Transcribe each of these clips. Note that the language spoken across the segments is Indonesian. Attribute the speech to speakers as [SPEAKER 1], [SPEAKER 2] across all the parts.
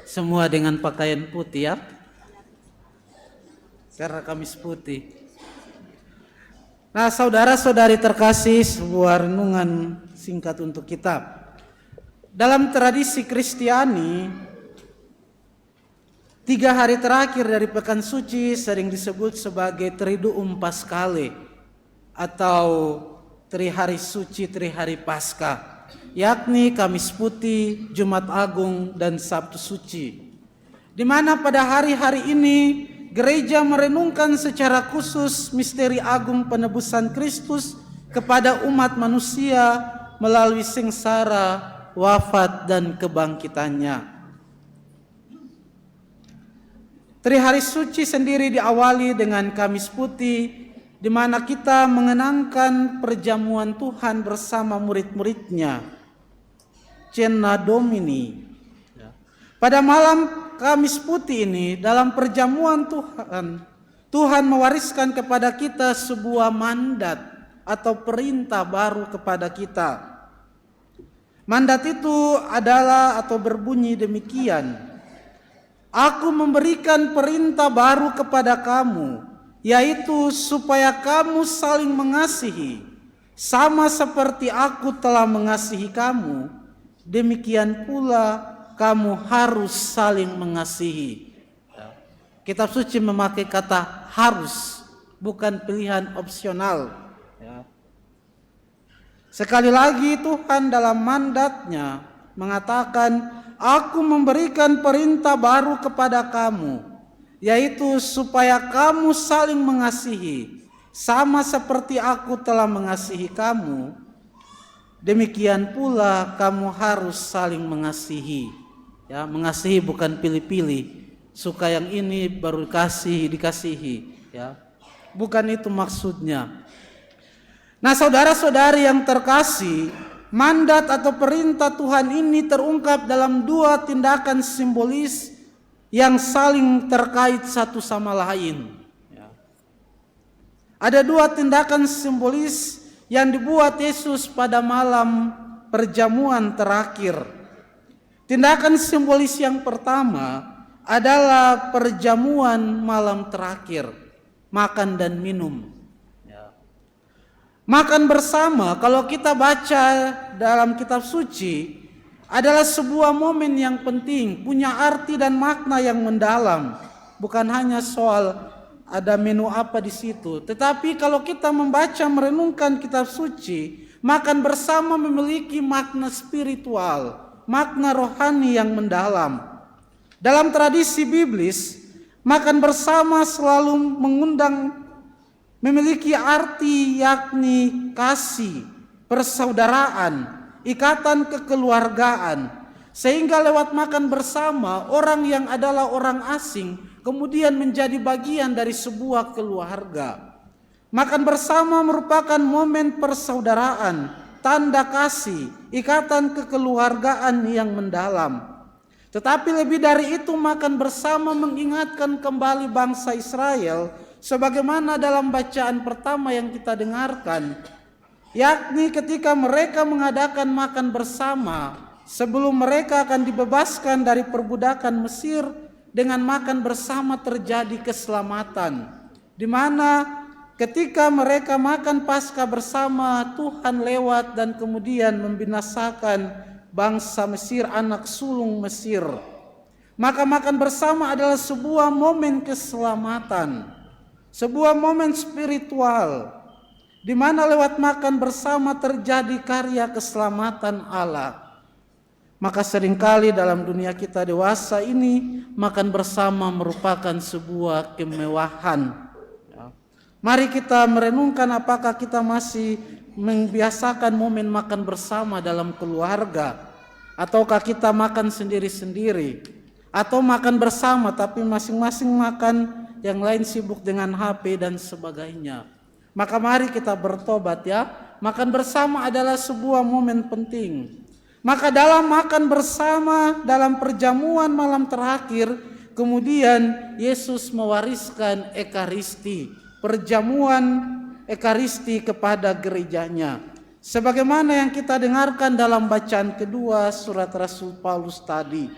[SPEAKER 1] Semua dengan pakaian putih ya, karena Kamis putih. Nah, saudara-saudari terkasih, sebuah renungan singkat untuk kita. Dalam tradisi Kristiani, 3 hari terakhir dari pekan suci sering disebut sebagai Triduum Paschale atau Trihari Suci, Trihari Paskah, yakni Kamis Putih, Jumat Agung, dan Sabtu Suci. Di mana pada hari-hari ini gereja merenungkan secara khusus misteri agung penebusan Kristus kepada umat manusia melalui sengsara, wafat, dan kebangkitannya. Trihari Suci sendiri diawali dengan Kamis Putih, di mana kita mengenangkan perjamuan Tuhan bersama murid-muridnya, Cena Domini. Pada malam Kamis Putih ini, dalam perjamuan Tuhan mewariskan kepada kita sebuah mandat atau perintah baru kepada kita. Mandat itu adalah atau berbunyi demikian: Aku memberikan perintah baru kepada kamu, yaitu supaya kamu saling mengasihi, sama seperti aku telah mengasihi kamu, demikian pula kamu harus saling mengasihi. Kitab suci memakai kata harus, bukan pilihan opsional. Sekali lagi Tuhan dalam mandatnya mengatakan, aku memberikan perintah baru kepada kamu, yaitu supaya kamu saling mengasihi, sama seperti aku telah mengasihi kamu, demikian pula kamu harus saling mengasihi. Ya, mengasihi bukan pilih-pilih, suka yang ini baru dikasihi, ya. Bukan itu maksudnya. Nah, saudara-saudari yang terkasih, mandat atau perintah Tuhan ini terungkap dalam 2 tindakan simbolis yang saling terkait satu sama lain. Ya. Ada 2 tindakan simbolis yang dibuat Yesus pada malam perjamuan terakhir. Tindakan simbolis yang pertama adalah perjamuan malam terakhir, makan dan minum. Makan bersama, kalau kita baca dalam kitab suci, adalah sebuah momen yang penting, punya arti dan makna yang mendalam. Bukan hanya soal ada menu apa di situ, tetapi kalau kita membaca merenungkan kitab suci, makan bersama memiliki makna spiritual, makna rohani yang mendalam. Dalam tradisi biblis, makan bersama selalu memiliki arti yakni kasih, persaudaraan, ikatan kekeluargaan. Sehingga lewat makan bersama, orang yang adalah orang asing kemudian menjadi bagian dari sebuah keluarga. Makan bersama merupakan momen persaudaraan, tanda kasih, ikatan kekeluargaan yang mendalam. Tetapi lebih dari itu, makan bersama mengingatkan kembali bangsa Israel sebagaimana dalam bacaan pertama yang kita dengarkan, yakni ketika mereka mengadakan makan bersama sebelum mereka akan dibebaskan dari perbudakan Mesir. Dengan makan bersama terjadi keselamatan, di mana ketika mereka makan Paskah bersama, Tuhan lewat dan kemudian membinasakan bangsa Mesir, anak sulung Mesir. Maka makan bersama adalah sebuah momen keselamatan, sebuah momen spiritual, di mana lewat makan bersama terjadi karya keselamatan Allah. Maka seringkali dalam dunia kita dewasa ini, makan bersama merupakan sebuah kemewahan. Mari kita merenungkan apakah kita masih membiasakan momen makan bersama dalam keluarga, ataukah kita makan sendiri-sendiri, atau makan bersama tapi masing-masing makan, yang lain sibuk dengan HP dan sebagainya. Maka mari kita bertobat ya. Makan bersama adalah sebuah momen penting. Maka dalam makan bersama, dalam perjamuan malam terakhir, kemudian Yesus mewariskan Ekaristi, perjamuan Ekaristi kepada gerejanya. Sebagaimana yang kita dengarkan dalam bacaan kedua surat Rasul Paulus tadi.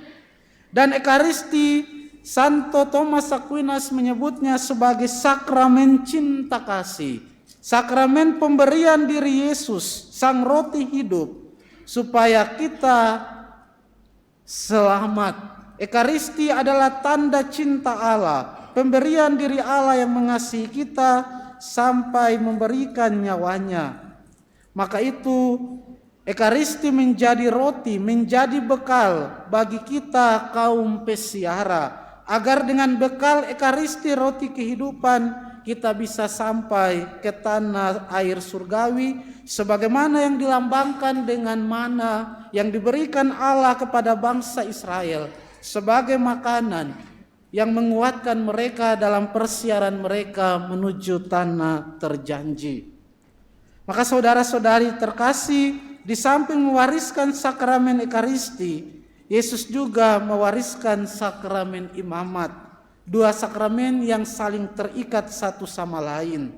[SPEAKER 1] Dan Ekaristi, Santo Thomas Aquinas menyebutnya sebagai sakramen cinta kasih, sakramen pemberian diri Yesus, sang roti hidup, supaya kita selamat. Ekaristi adalah tanda cinta Allah, pemberian diri Allah yang mengasihi kita sampai memberikan nyawanya. Maka itu Ekaristi menjadi roti, menjadi bekal bagi kita kaum peziarah, agar dengan bekal Ekaristi roti kehidupan kita bisa sampai ke tanah air surgawi, sebagaimana yang dilambangkan dengan mana yang diberikan Allah kepada bangsa Israel sebagai makanan yang menguatkan mereka dalam persiaran mereka menuju tanah terjanji. Maka saudara-saudari terkasih, di samping mewariskan sakramen Ekaristi, Yesus juga mewariskan sakramen imamat, dua sakramen yang saling terikat satu sama lain,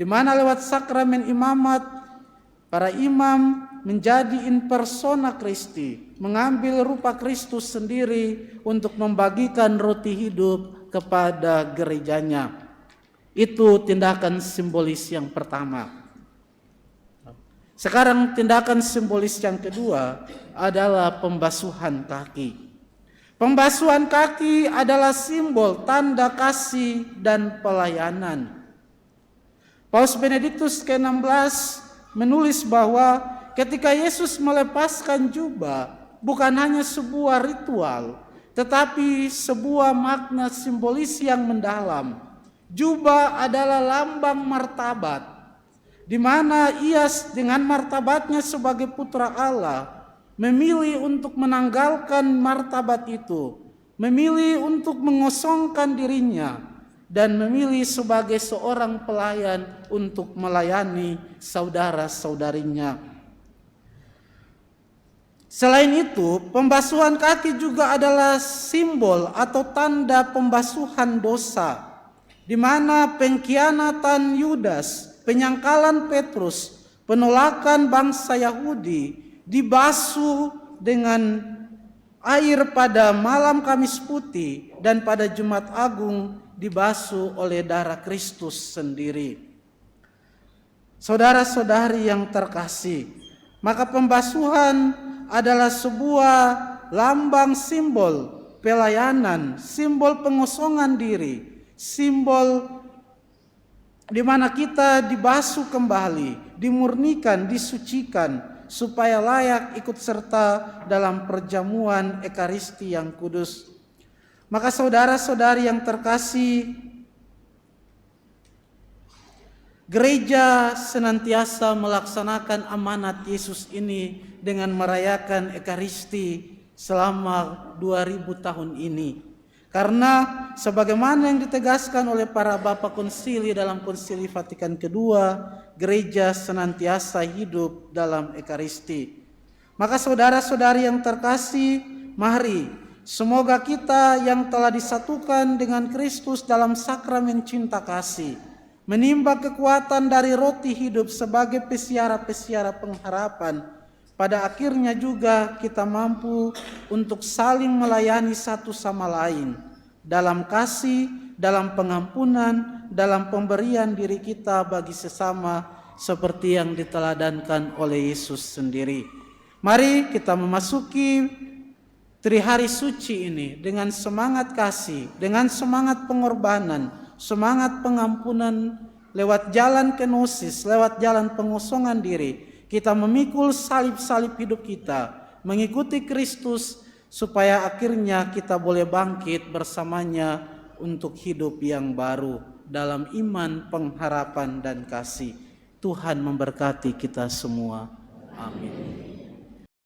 [SPEAKER 1] di mana lewat sakramen imamat para imam menjadi in persona Christi, mengambil rupa Kristus sendiri untuk membagikan roti hidup kepada gerejanya. Itu tindakan simbolis yang pertama. Sekarang tindakan simbolis yang kedua adalah pembasuhan kaki. Pembasuhan kaki adalah simbol tanda kasih dan pelayanan. Paus Benediktus ke-16 menulis bahwa ketika Yesus melepaskan jubah, bukan hanya sebuah ritual, tetapi sebuah makna simbolis yang mendalam. Jubah adalah lambang martabat, di mana ia dengan martabatnya sebagai putra Allah memilih untuk menanggalkan martabat itu, memilih untuk mengosongkan dirinya, dan memilih sebagai seorang pelayan untuk melayani saudara-saudarinya. Selain itu, pembasuhan kaki juga adalah simbol atau tanda pembasuhan dosa, di mana pengkhianatan Yudas, penyangkalan Petrus, penolakan bangsa Yahudi dibasuh dengan air pada malam Kamis Putih, dan pada Jumat Agung dibasuh oleh darah Kristus sendiri. Saudara-saudari yang terkasih, maka pembasuhan adalah sebuah lambang simbol pelayanan, simbol pengosongan diri, simbol di mana kita dibasuh kembali, dimurnikan, disucikan, supaya layak ikut serta dalam perjamuan Ekaristi yang kudus. Maka saudara-saudari yang terkasih, gereja senantiasa melaksanakan amanat Yesus ini dengan merayakan Ekaristi selama 2000 tahun ini. Karena sebagaimana yang ditegaskan oleh para Bapa Konsili dalam Konsili Vatikan kedua, gereja senantiasa hidup dalam Ekaristi. Maka saudara-saudari yang terkasih, mari semoga kita yang telah disatukan dengan Kristus dalam sakramen cinta kasih, menimba kekuatan dari roti hidup sebagai peziarah-peziarah pengharapan, pada akhirnya juga kita mampu untuk saling melayani satu sama lain dalam kasih, dalam pengampunan, dalam pemberian diri kita bagi sesama seperti yang diteladankan oleh Yesus sendiri. Mari kita memasuki Trihari Suci ini dengan semangat kasih, dengan semangat pengorbanan, semangat pengampunan lewat jalan kenosis, lewat jalan pengosongan diri. Kita memikul salib-salib hidup kita, mengikuti Kristus, supaya akhirnya kita boleh bangkit bersamanya untuk hidup yang baru dalam iman, pengharapan, dan kasih. Tuhan memberkati kita semua. Amin.